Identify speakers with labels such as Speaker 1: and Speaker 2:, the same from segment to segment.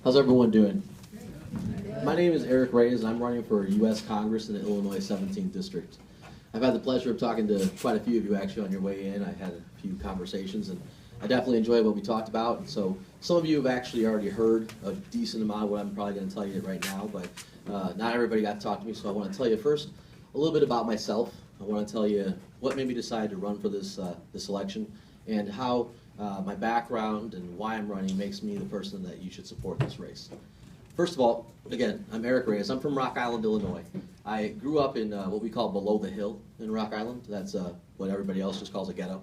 Speaker 1: How's everyone doing? My name is Reyes, and I'm running for U.S. Congress in the Illinois 17th District. I've had the pleasure of talking to quite a few of you actually on your way in. I had a few conversations, and I definitely enjoyed what we talked about. And so some of you have actually already heard a decent amount of what I'm probably going to tell you right now, but not everybody got to talk to me, so I want to tell you first a little bit about myself. I want to tell you what made me decide to run for this election, and how my background and why I'm running makes me the person that you should support in this race. First of all, again, I'm Reyes. I'm from Rock Island, Illinois. I grew up in what we call below the hill in Rock Island. That's what everybody else just calls a ghetto.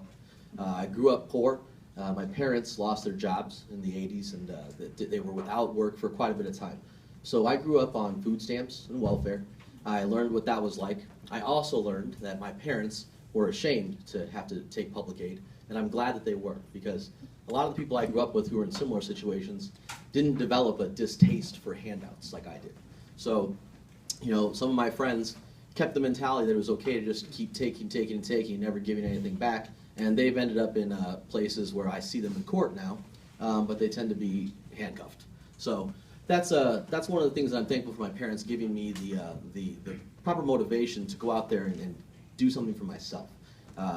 Speaker 1: I grew up poor. My parents lost their jobs in the 80s, and they were without work for quite a bit of time. So I grew up on food stamps and welfare. I learned what that was like. I also learned that my parents were ashamed to have to take public aid, and I'm glad that they were, because a lot of the people I grew up with who were in similar situations didn't develop a distaste for handouts like I did. So, you know, some of my friends kept the mentality that it was okay to just keep taking, and never giving anything back, and they've ended up in places where I see them in court now, but they tend to be handcuffed. So that's one of the things that I'm thankful for my parents giving me the proper motivation to go out there and do something for myself.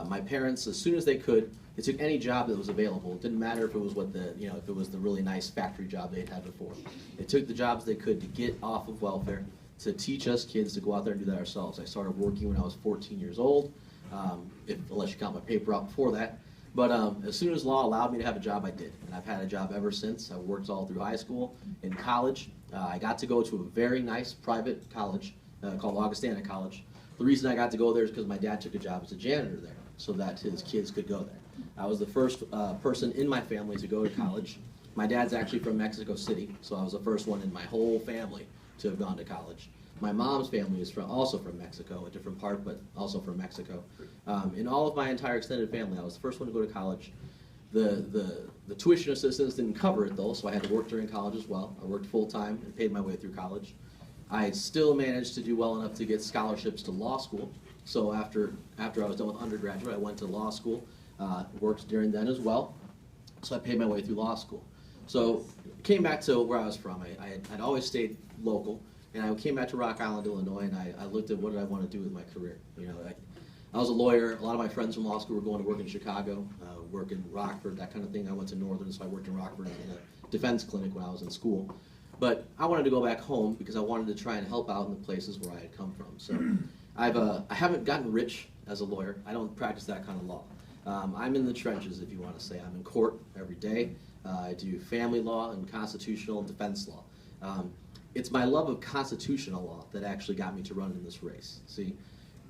Speaker 1: My parents, as soon as they could, they took any job that was available. It didn't matter if it was if it was the really nice factory job they'd had before. They took the jobs they could to get off of welfare, to teach us kids to go out there and do that ourselves. I started working when I was 14 years old, unless you count my paper out before that. But as soon as law allowed me to have a job, I did. And I've had a job ever since. I worked all through high school. In college, I got to go to a very nice private college called Augustana College. The reason I got to go there is because my dad took a job as a janitor there, so that his kids could go there. I was the first person in my family to go to college. My dad's actually from Mexico City, so I was the first one in my whole family to have gone to college. My mom's family is also from Mexico, a different part, but also from Mexico. In all of my entire extended family, I was the first one to go to college. The tuition assistance didn't cover it though, so I had to work during college as well. I worked full time and paid my way through college. I still managed to do well enough to get scholarships to law school. So after I was done with undergraduate, I went to law school, worked during then as well. So I paid my way through law school. So came back to where I was from. I'd always stayed local, and I came back to Rock Island, Illinois, and I looked at what did I want to do with my career. You know, I was a lawyer. A lot of my friends from law school were going to work in Chicago, work in Rockford, that kind of thing. I went to Northern, so I worked in Rockford in a defense clinic when I was in school. But I wanted to go back home because I wanted to try and help out in the places where I had come from. So I haven't gotten rich as a lawyer. I don't practice that kind of law. I'm in the trenches, if you want to say. I'm in court every day. I do family law and constitutional and defense law. It's my love of constitutional law that actually got me to run in this race. See,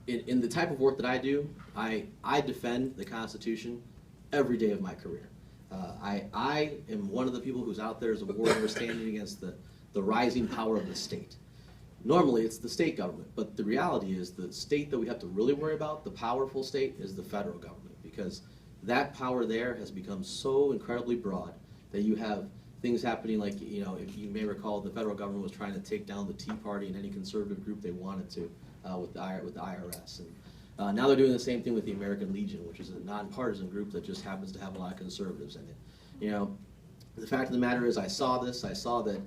Speaker 1: in the type of work that I do, I defend the Constitution every day of my career. I am one of the people who's out there as a warrior standing against the rising power of the state. Normally it's the state government, but the reality is the state that we have to really worry about, the powerful state, is the federal government, because that power there has become so incredibly broad that you have things happening like, you know, if you may recall, the federal government was trying to take down the Tea Party and any conservative group they wanted to with the IRS. And now they're doing the same thing with the American Legion, which is a nonpartisan group that just happens to have a lot of conservatives in it. You know, the fact of the matter is I saw that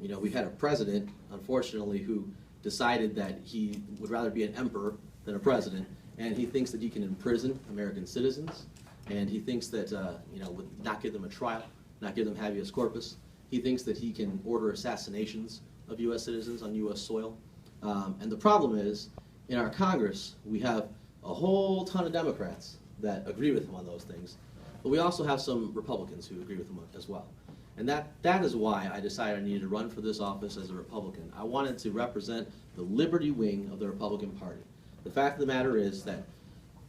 Speaker 1: you know, we had a president, unfortunately, who decided that he would rather be an emperor than a president, and he thinks that he can imprison American citizens, and he thinks that, you know, not give them a trial, not give them habeas corpus. He thinks that he can order assassinations of U.S. citizens on U.S. soil. And the problem is, in our Congress, we have a whole ton of Democrats that agree with him on those things, but we also have some Republicans who agree with him as well. And that is why I decided I needed to run for this office as a Republican. I wanted to represent the liberty wing of the Republican Party. The fact of the matter is that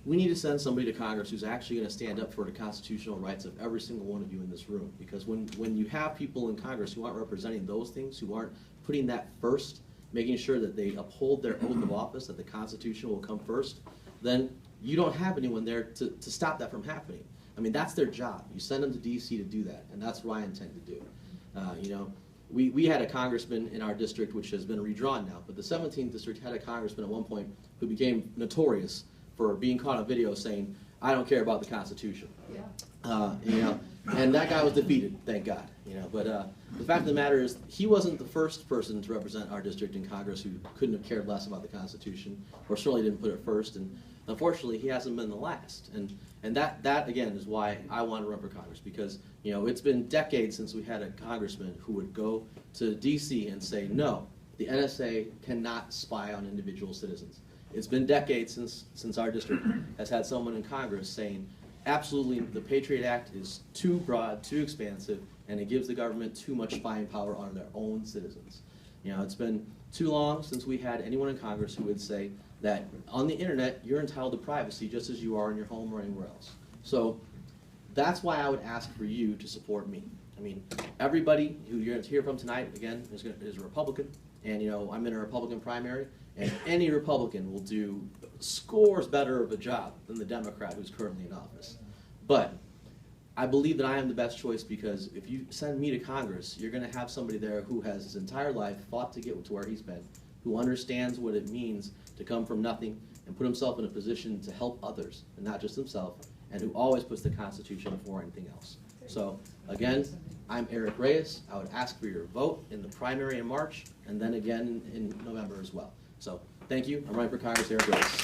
Speaker 1: we need to send somebody to Congress who's actually going to stand up for the constitutional rights of every single one of you in this room. Because when you have people in Congress who aren't representing those things, who aren't putting that first, making sure that they uphold their oath of office, that the Constitution will come first, then you don't have anyone there to stop that from happening. I mean, that's their job. You send them to D.C. to do that, and that's what I intend to do. You know, we had a congressman in our district, which has been redrawn now, but the 17th district had a congressman at one point who became notorious for being caught on video saying, I don't care about the Constitution. You know, and that guy was defeated, thank God. You know, but the fact of the matter is, he wasn't the first person to represent our district in Congress who couldn't have cared less about the Constitution, or certainly didn't put it first. And unfortunately, he hasn't been the last. And that again is why I want to run for Congress, because you know it's been decades since we had a congressman who would go to D.C. and say, no, the NSA cannot spy on individual citizens. It's been decades since our district has had someone in Congress saying, absolutely, the Patriot Act is too broad, too expansive, and it gives the government too much spying power on their own citizens. You know, it's been too long since we had anyone in Congress who would say that on the internet, you're entitled to privacy just as you are in your home or anywhere else. So that's why I would ask for you to support me. I mean, everybody who you're going to hear from tonight, again, is a Republican, and you know, I'm in a Republican primary, and any Republican will do scores better of a job than the Democrat who's currently in office. But I believe that I am the best choice, because if you send me to Congress, you're going to have somebody there who has his entire life fought to get to where he's been, who understands what it means to come from nothing and put himself in a position to help others, and not just himself, and who always puts the Constitution before anything else. So, again, I'm Eric Reyes. I would ask for your vote in the primary in March, and then again in November as well. So, thank you. I'm running for Congress, Eric Reyes.